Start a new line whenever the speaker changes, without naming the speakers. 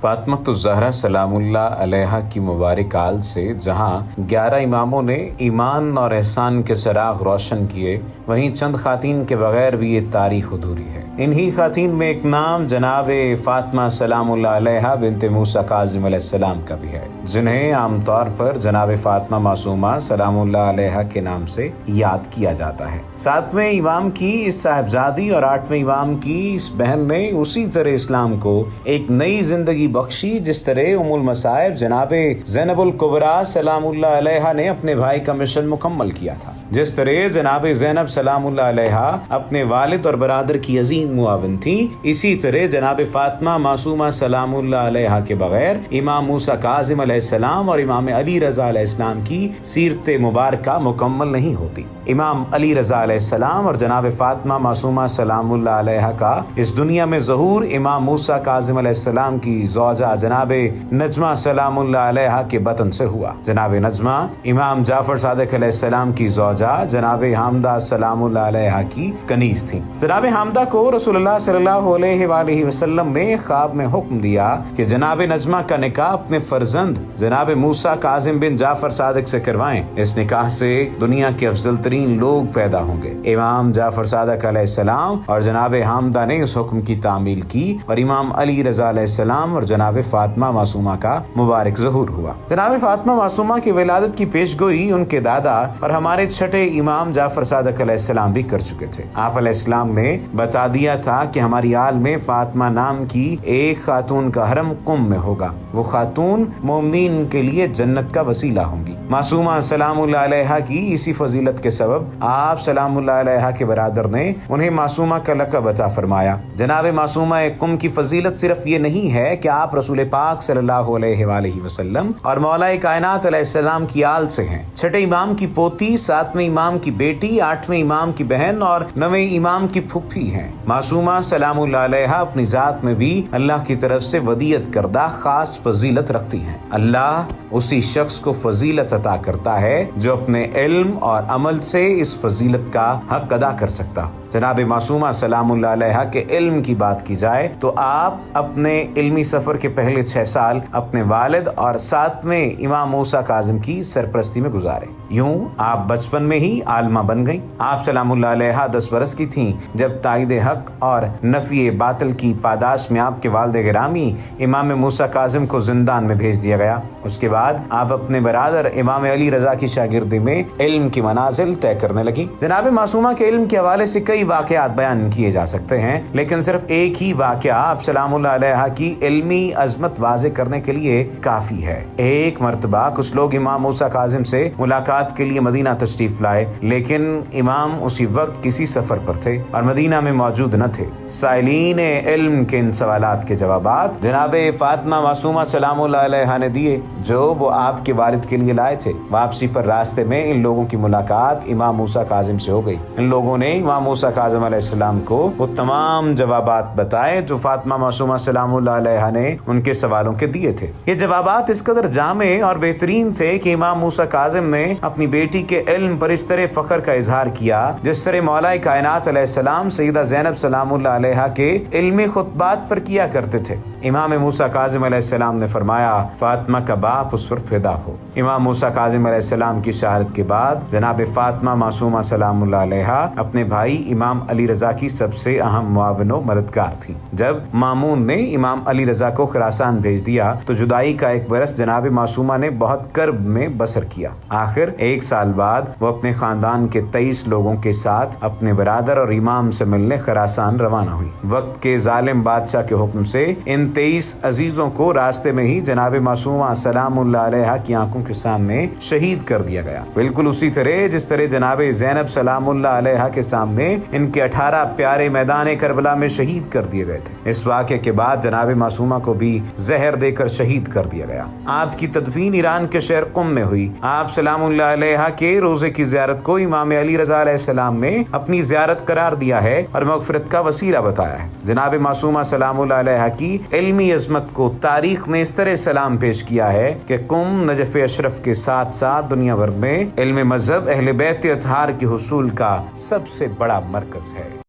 فاطمۃ الزہرا سلام اللہ علیہا کی مبارک آل سے جہاں 11 اماموں نے ایمان اور احسان کے چراغ روشن کیے، وہیں چند خواتین کے بغیر بھی یہ تاریخ ادھوری ہے۔ انہی خواتین میں ایک نام جناب فاطمہ سلام اللہ علیہا بنت موسیٰ کاظم علیہ السلام کا بھی ہے، جنہیں عام طور پر جناب فاطمہ معصومہ سلام اللہ علیہا کے نام سے یاد کیا جاتا ہے۔ 7ویں امام کی اس صاحبزادی اور 8ویں امام کی اس بہن نے اسی طرح اسلام کو ایک نئی زندگی بخشی جس طرح ام المصائب جناب زینب الکبریٰ سلام اللہ علیہا نے اپنے بھائی کا مشن مکمل کیا تھا، جس طرح جناب زینب سلام اللہ علیہا اپنے والد اور برادر کی عظیم معاون تھی، اسی طرح جناب فاطمہ معصومہ سلام اللہ علیہا کے بغیر امام موسیٰ کاظم علیہ السلام اور امام علی رضا علیہ السلام کی سیرت مبارکہ مکمل نہیں ہوتی۔ امام علی رضا علیہ السلام اور جناب فاطمہ معصومہ سلام اللہ علیہا کا اس دنیا میں ظہور امام موسیٰ کاظم علیہ السلام کی زوجہ جناب نجمہ سلام اللہ علیہا کے بطن سے ہوا۔ جناب نجمہ امام جعفر صادق علیہ السلام کی زوجہ جناب حامدہ سلام اللہ علیہا کی کنیز تھیں۔ جناب حامدہ کو رسول اللہ صلی اللہ علیہ وآلہ وسلم نے خواب میں حکم دیا کہ جناب نجمہ کا نکاح اپنے فرزند جناب موسیٰ کاظم بن جعفر صادق سے کروائیں، اس نکاح سے دنیا کے افضل ترین لوگ پیدا ہوں گے۔ امام جعفر صادق علیہ السلام اور جناب حامدہ نے اس حکم کی تعمیل کی اور امام علی رضا علیہ السلام اور جناب فاطمہ معصومہ کا مبارک ظہور ہوا۔ جناب فاطمہ معصومہ کی ولادت کی پیش گوئی ان کے دادا اور ہمارے چھٹے امام جعفر صادق علیہ السلام بھی کر چکے تھے۔ آپ علیہ السلام نے بتا دیا تھا کہ ہماری آل میں فاطمہ نام کی ایک خاتون کا حرم قم میں ہوگا، وہ خاتون مومنین کے لیے جنت کا وسیلہ ہوں گی۔ معصومہ سلام اللہ علیہا کی اسی فضیلت کے سبب آپ سلام اللہ علیہا کے برادر نے انہیں معصومہ کا لقب عطا فرمایا۔ جناب معصومہ قم کی فضیلت صرف یہ نہیں ہے کہ آپ رسول پاک صلی اللہ علیہ وآلہ وسلم اور مولا کائنات علیہ السلام کی آل سے ہیں، چھٹے امام کی پوتی، 7ویں امام کی بیٹی، 8ویں امام کی بہن اور 9ویں امام کی پھوپھی ہیں۔ معصومہ سلام اللہ علیہا اپنی ذات میں بھی اللہ کی طرف سے ودیعت کردہ خاص فضیلت رکھتی ہیں۔ اللہ اسی شخص کو فضیلت عطا کرتا ہے جو اپنے علم اور عمل سے اس فضیلت کا حق ادا کر سکتا ہو۔ جناب معصومہ سلام اللہ علیہا کے علم کی بات کی جائے تو آپ اپنے علمی سفر کے پہلے 6 سال اپنے والد اور 7ویں امام موسیٰ کاظم کی سرپرستی میں گزارے۔ یوں آپ بچپن میں ہی عالمہ بن گئیں۔ آپ سلام اللہ علیہا 10 برس کی تھیں جب تائید حق اور نفی باطل کی پاداش میں آپ کے والد گرامی امام موسیٰ کاظم کو زندان میں بھیج دیا گیا۔ اس کے بعد آپ اپنے برادر امام علی رضا کی شاگردی میں علم کی منازل طے کرنے لگی۔ جناب معصومہ کے علم کے حوالے سے کئی واقعات بیان کیے جا سکتے ہیں، لیکن صرف ایک ہی واقعہ آپ سلام اللہ علیہا کی علمی عظمت واضح کرنے کے لیے کافی ہے۔ ایک مرتبہ کچھ لوگ امام موسیٰ کاظم سے ملاقات کے لیے مدینہ تشریف لائے، لیکن امام اسی وقت کسی سفر پر تھے اور مدینہ میں موجود نہ تھے۔ سائلین علم کے ان سوالات کے جوابات جناب فاطمہ معصومہ سلام اللہ علیہا نے دیے جو وہ آپ کے والد کے لیے لائے تھے۔ واپسی پر راستے میں ان لوگوں کی ملاقات امام موسیٰ کاظم سے ہو گئی۔ ان لوگوں نے امام موسیٰ کاظم علیہ السلام کو وہ تمام جوابات بتائے جو فاطمہ معصومہ سلام اللہ علیہا نے ان کے سوالوں کے دیے تھے۔ یہ جوابات اس قدر جامع اور بہترین تھے کہ امام موسیٰ کاظم نے اپنی بیٹی کے علم پر اس طرح فخر کا اظہار کیا جس طرح مولا کائنات علیہ السلام سیدہ زینب سلام اللہ علیہا کے علمی خطبات پر کیا کرتے تھے۔ امام موسیٰ کاظم علیہ السلام نے فرمایا، فاطمہ کا باپ اس پر فدا ہو۔ امام موسیٰ کاظم علیہ السلام کی شہادت کے بعد جناب فاطمہ معصومہ سلام اللہ علیہا اپنے بھائی امام علی رضا کی سب سے اہم معاون و مددگار تھی۔ جب مامون نے امام علی رضا کو خراسان بھیج دیا تو جدائی کا 1 برس جناب معصومہ نے بہت کرب میں بسر کیا۔ آخر 1 سال بعد وہ اپنے خاندان کے 23 لوگوں کے ساتھ اپنے برادر اور امام سے ملنے خراسان روانہ ہوئی۔ وقت کے ظالم بادشاہ کے حکم سے ان 23 عزیزوں کو راستے میں ہی جناب معصومہ سلام اللہ علیہا کی آنکھوں کے سامنے شہید کر دیا گیا، بالکل اسی طرح جس طرح جناب زینب سلام اللہ علیہا کے سامنے ان کے 18 پیارے میدان کربلا میں شہید کر دیے گئے تھے۔ اس واقعے کے بعد جناب معصومہ کو بھی زہر دے کر شہید کر دیا گیا۔ آپ کی تدفین ایران کے شہر قم میں ہوئی۔ آپ سلام اللہ علیہا کے روزے کی زیارت کو امام علی رضا علیہ السلام نے اپنی زیارت قرار دیا ہے اور مغفرت کا وسیلہ بتایا ہے۔ جناب معصومہ سلام اللہ علیہا کی علمی عظمت کو تاریخ نے اس طرح سلام پیش کیا ہے کہ قم نجف اشرف کے ساتھ ساتھ دنیا بھر میں علم مذہب اہل بیت اطہار کے حصول کا سب سے بڑا مرکز ہے۔